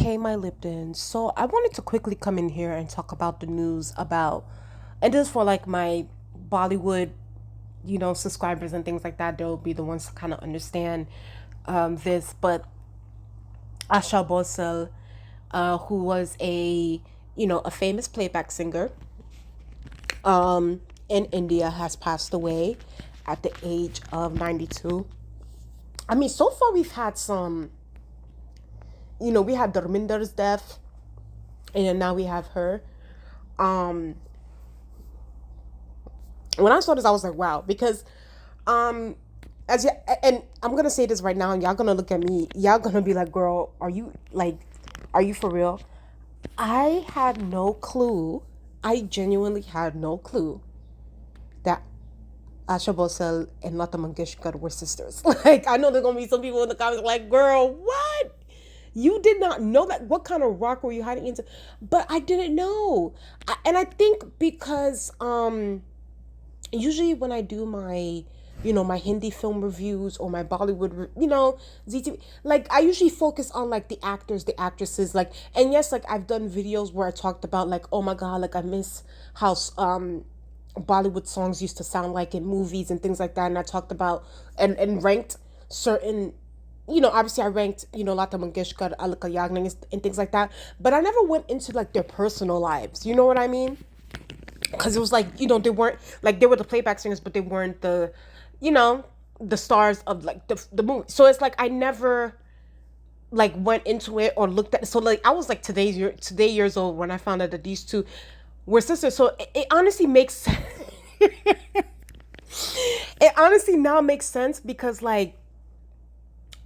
Hey, my Lipton. So I wanted to quickly come in here and talk about the news about, and this is for like my Bollywood, subscribers and things like that. They'll be the ones to kind of understand this. But Asha Bhosle, who was a famous playback singer in India, has passed away at the age of 92. I mean, so far we've had some, we had Dharminder's death, and then now we have her. Um, when I saw this, I was like, wow, because um, as you, and I'm gonna say this right now, and y'all gonna look at me, y'all gonna be like, girl, are you for real? I had no clue. I genuinely had no clue that Asha Bhosle and Latamangeshkar were sisters. Like, I know there's gonna be some people in the comments like, girl, what? You did not know that? What kind of rock were you hiding into? But I didn't know. And I think because usually when I do my my Hindi film reviews or my Bollywood ZTV, like I usually focus on like the actors, the actresses, like, and yes, like I've done videos where I talked about like, oh my god, like I miss how Bollywood songs used to sound like in movies and things like that, and I talked about and ranked certain, obviously I ranked, Lata Mangeshkar, Alika Yagnik, and things like that. But I never went into like their personal lives. You know what I mean? Because it was like, they weren't like, they were the playback singers, but they weren't the, you know, the stars of like the movie. So it's like I never like went into it or looked at. So like I was like today years old when I found out that these two were sisters. So it honestly makes sense. It honestly now makes sense because like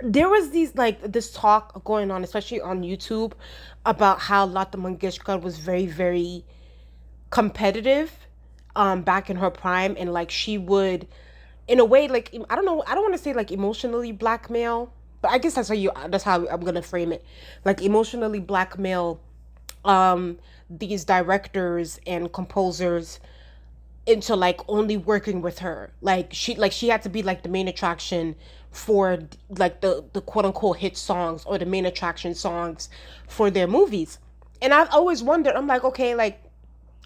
there was these like this talk going on, especially on YouTube, about how Lata Mangeshkar was very, very competitive back in her prime, and like she would in a way, like, I don't want to say like emotionally blackmail, but I guess that's how I'm gonna frame it, like emotionally blackmail these directors and composers into like only working with her. Like she had to be like the main attraction for like the quote unquote hit songs, or the main attraction songs for their movies. And I've always wondered, I'm like, okay, like,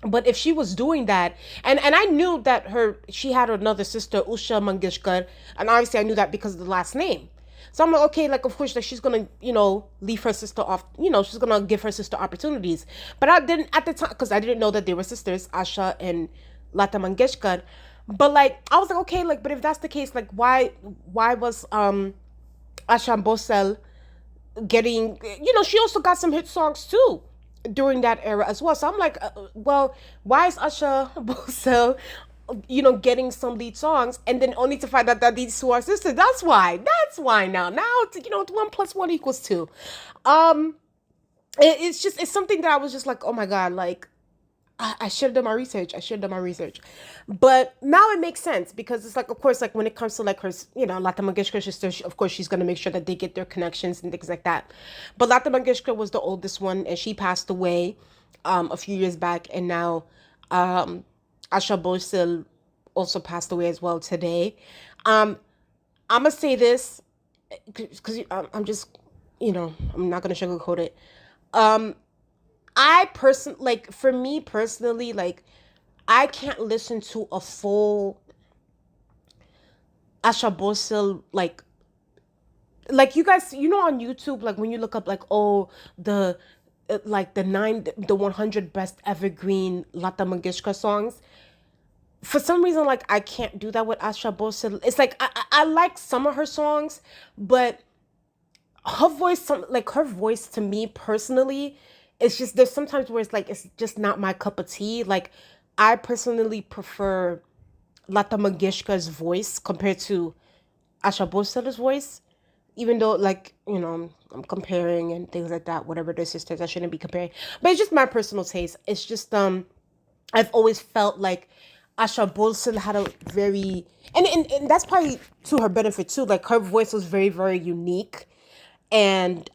but if she was doing that, and I knew that she had another sister, Usha Mangeshkar, and obviously I knew that because of the last name. So I'm like, okay, like of course, like she's gonna, leave her sister off, she's gonna give her sister opportunities. But I didn't at the time, because I didn't know that they were sisters, Asha and Lata Mangeshkar. But like I was like, okay, like, but if that's the case, like why was Asha Bhosle getting, she also got some hit songs too during that era as well. So I'm like, well, why is Asha Bhosle, getting some lead songs, and then only to find out that these two are sisters? That's why. That's why now it's, it's one plus one equals two. Um, it's something that I was just like, oh my god, like I should have done my research. I should have done my research. But now it makes sense because it's like, of course, like when it comes to like her, Lata Mangeshkar's sister, of course, she's going to make sure that they get their connections and things like that. But Lata Mangeshkar was the oldest one, and she passed away a few years back. And now Asha Bhosle also passed away as well today. Um, I'm going to say this because I'm just, I'm not going to sugarcoat it. Um, like for me personally, like I can't listen to a full Asha Bhosle, like you guys, on YouTube, like when you look up like, oh, like the 100 best evergreen Lata Mangeshkar songs. For some reason, like I can't do that with Asha Bhosle. It's like I like some of her songs, but her voice to me personally, it's just, there's sometimes where it's like it's just not my cup of tea. Like I personally prefer Lata Mangeshkar's voice compared to Asha Bhosle's voice, even though like I'm comparing and things like that, whatever, they're sisters, I shouldn't be comparing, but it's just my personal taste. It's just I've always felt like Asha Bhosle had a very, and that's probably to her benefit too, like her voice was very, very unique. And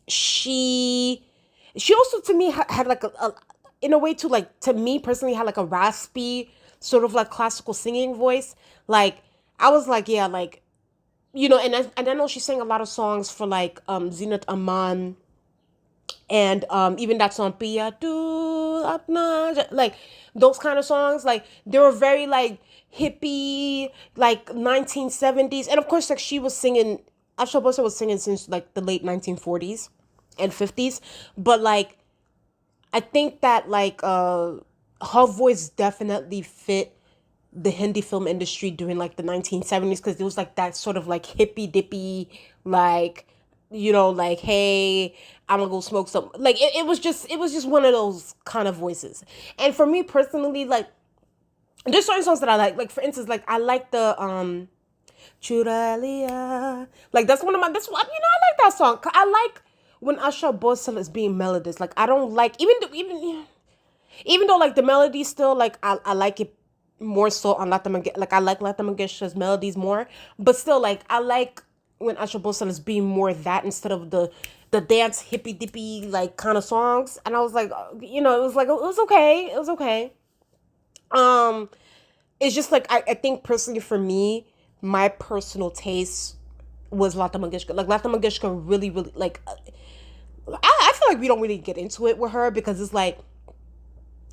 she also to me had like a in a way too, like to me personally, had like a raspy sort of like classical singing voice. Like I was like, yeah, like, and I know she sang a lot of songs for like Zinat Aman, And even that song Pia tu apna, like those kind of songs, like they were very like hippie, like 1970s. And of course, like she was singing, Asha Bhosle was singing since like the late 1940s and 50s. But like I think that like her voice definitely fit the Hindi film industry during like the 1970s, because it was like that sort of like hippy dippy, like, like, hey, I'm gonna go smoke some, like it was just one of those kind of voices. And for me personally, like there's certain songs that I like for instance, like I like the Churalia, like that's one of my, that's what, I like that song. I like when Asha Bhosle is being melodious. Like I don't like, even though like the melody still, like I like it more so on like I like Latamangeshkar's melodies more, but still like I like when Asha Bhosle is being more that instead of the dance hippy dippy like kind of songs. And I was like, it was like, it was okay, um it's just like I think personally for me, my personal taste was Lata Mangeshkar. Like Lata Mangeshkar really really like I feel like we don't really get into it with her, because it's like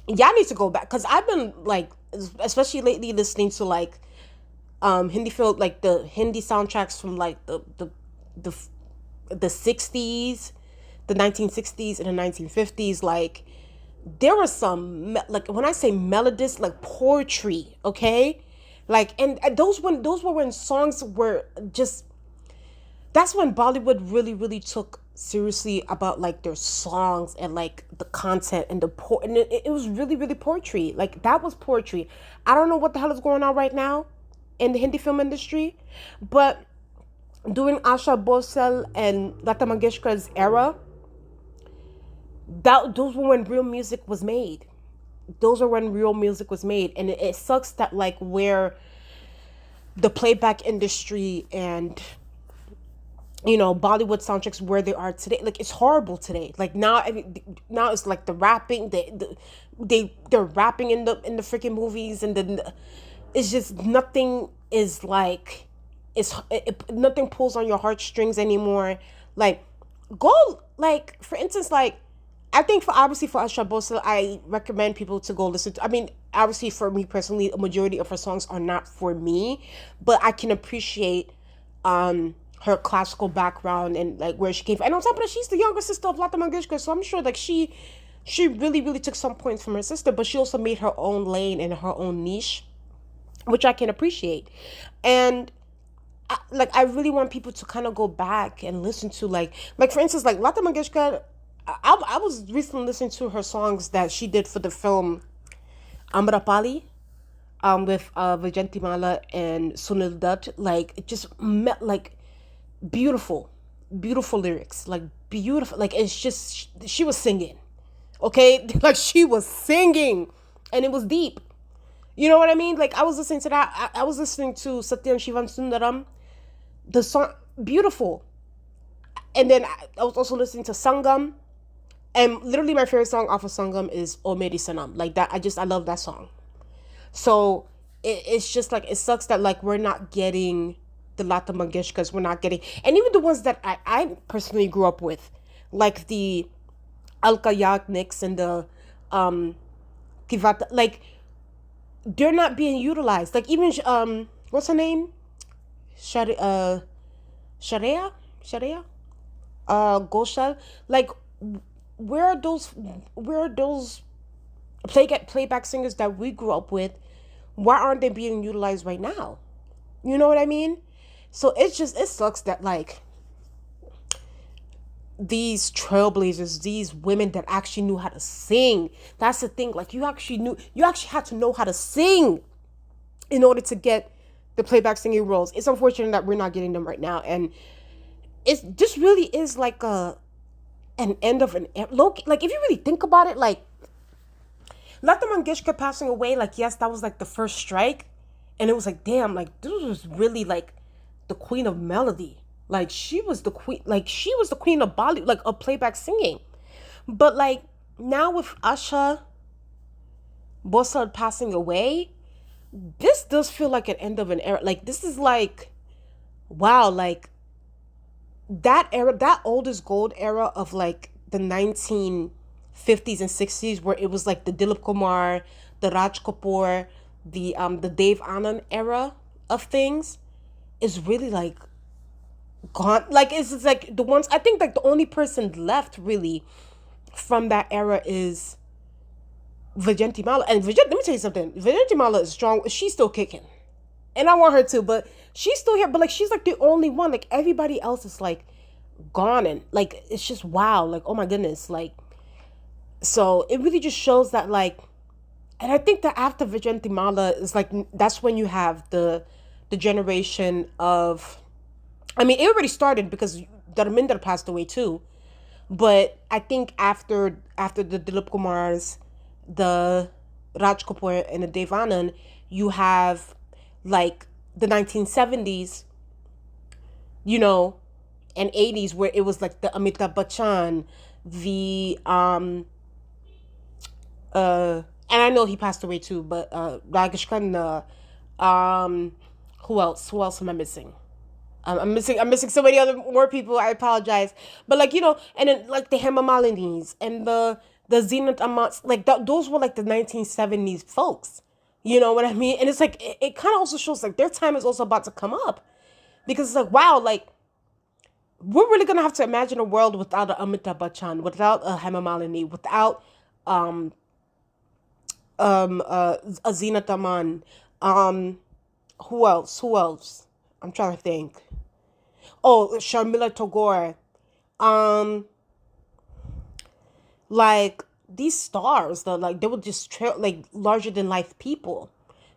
y'all need to go back, because I've been like, especially lately, listening to like Hindi film, like the Hindi soundtracks from like the the 60s, the 1960s and the 1950s. Like there was some like, when I say melodies, like poetry, okay, like, and those were when songs were just, that's when Bollywood really, really took seriously about like their songs and like the content and and it was really, really poetry. Like that was poetry. I don't know what the hell is going on right now in the Hindi film industry, but during Asha Bhosle and Lata Mangeshkar's era, those were when real music was made. Those are when real music was made, and it sucks that like where the playback industry and Bollywood soundtracks where they are today, like it's horrible today. Like now, I mean, now it's like the rapping, they're rapping in the freaking movies, and then it's just nothing is like, nothing pulls on your heartstrings anymore. Like go, like for instance, like I think for obviously for Asha Bhosle, I recommend people to go listen to. I mean, obviously for me personally, a majority of her songs are not for me, but I can appreciate her classical background and like where she came from. And on top of that, she's the younger sister of Lata Mangeshkar, so I'm sure like she really, really took some points from her sister, but she also made her own lane and her own niche, which I can appreciate. And I really want people to kind of go back and listen to like for instance, like Lata Mangeshkar. I was recently listening to her songs that she did for the film Amrapali, with Vajanti Mala and Sunil Dutt. Like it just met like beautiful, beautiful lyrics, like beautiful. Like it's just she was singing, okay, like she was singing, and it was deep. You know what I mean? Like I was listening to that. I was listening to Satyam Shivan Sundaram, the song beautiful, and then I was also listening to Sangam. And literally my favorite song off of Sangam is O Meri Sanam. Like that, I love that song. So it's just like, it sucks that like we're not getting the Lata Mangeshkars, we're not getting, and even the ones that I personally grew up with, like the Alka Yagniks and the Kivata, like they're not being utilized. Like even what's her name? Sharia? Sharia? Goshal? Like where are those playback singers that we grew up with? Why aren't they being utilized right now? You know what I mean? So it sucks that like these trailblazers, these women that actually knew how to sing. That's the thing. Like you actually had to know how to sing in order to get the playback singing roles. It's unfortunate that we're not getting them right now, and it's just really is like an end of an era. Like if you really think about it, like Lata Mangeshkar passing away, like yes, that was like the first strike, and it was like damn, like this was really like the queen of melody. Like she was the queen. Like she was the queen of Bollywood, like of playback singing. But like now with Asha Bhosle passing away, this does feel like an end of an era. Like this is like, wow, like that era, that oldest gold era of like the 1950s and 60s, where it was like the Dilip Kumar, the Raj Kapoor, the Dave Anand era of things, is really like gone. Like it's like the ones, I think like the only person left really from that era is Vajanti Mala. And let me tell you something. Vajanti Mala is strong. She's still kicking, and I want her to, but she's still here. But like she's like the only one. Like everybody else is like gone, and like it's just wow. Like oh my goodness. Like so it really just shows that like, and I think that after Vajanti Mala is like that's when you have the generation of. I mean, it already started because Dharminder passed away too. But I think after the Dilip Kumars, the Raj Kapoor, and the Dev Anand, you have like the 1970s, you know, and 80s where it was like the Amitabh Bachchan, the and I know he passed away too, but Rajesh Khanna, um, who else? Who else am I missing? I'm missing so many other more people. I apologize, but like and then like the Hema Malinis and the Zenat Amats, like those were like the 1970s folks. You know what I mean? And it's like it kind of also shows like their time is also about to come up, because it's like wow, like we're really gonna have to imagine a world without a Amitabh Bachchan, without a Hema Malini, without a Zenat Aman. Who else? Who else? I'm trying to think. Oh, Sharmila Tagore. Um, like these stars, that like they were just like larger than life people.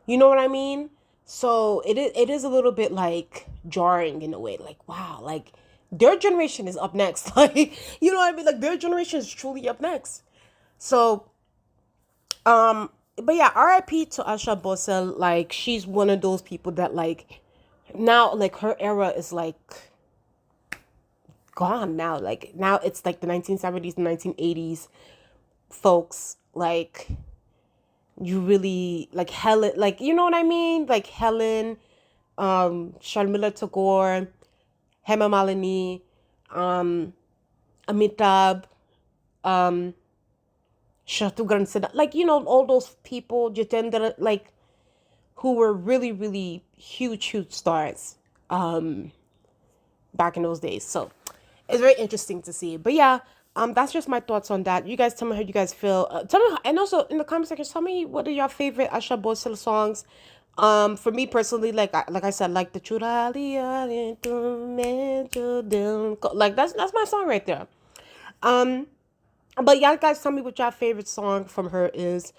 You know what I mean? So it is a little bit like jarring in a way. Like wow, like their generation is up next. Like you know what I mean? Like their generation is truly up next. So but yeah, R.I.P. to Asha Bhosle. Like she's one of those people that like now like her era is like gone now. Like now it's like the 1970s, the 1980s folks. Like you really like Helen, like you know what I mean? Like Helen, Sharmila Tagore, Hema Malini, Amitabh, Shatrughan Sinha, like all those people, Jitendra, like who were really, really huge, huge stars back in those days. So it's very interesting to see. But yeah, that's just my thoughts on that. You guys tell me how you guys feel. Tell me, and also in the comment section, tell me what are your favorite Asha Bhosle songs. For me personally, like I said, like the Churalia, like that's my song right there. But y'all guys tell me what your favorite song from her is.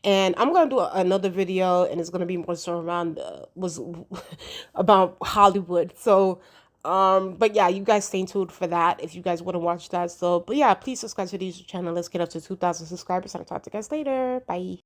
And I'm gonna do another video, and it's gonna be more so around was about Hollywood. So, but yeah, you guys stay tuned for that if you guys want to watch that. So, but yeah, please subscribe to the YouTube channel. Let's get up to 2,000 subscribers, and I'll talk to you guys later. Bye.